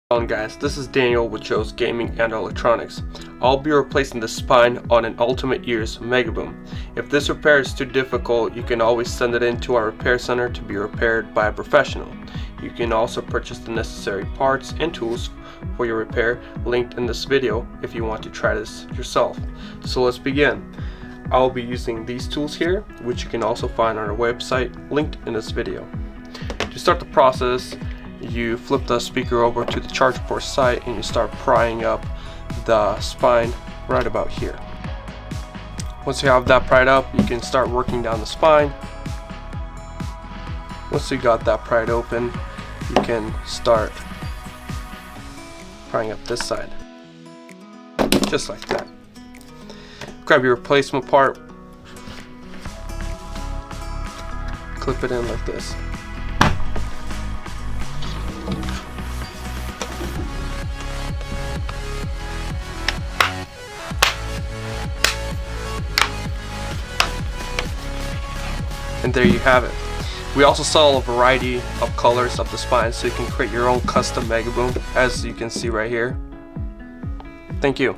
Hello guys, this is Daniel with Joe's Gaming and Electronics. I'll be replacing the spine on an Ultimate UE Megaboom. If this repair is too difficult, you can always send it into our repair center to be repaired by a professional. You can also purchase the necessary parts and tools for your repair linked in this video if you want to try this yourself. So let's begin. I'll be using these tools here, which you can also find on our website linked in this video. To start the process, you flip the speaker over to the charge port side and you start prying up the spine right about here. Once you have that pried up, you can start working down the spine. Once you got that pried open, you can start prying up this side, just like that. Grab your replacement part, clip it in like this. And there you have it. We also sell a variety of colors of the spine, so you can create your own custom Megaboom, as you can see right here. Thank you.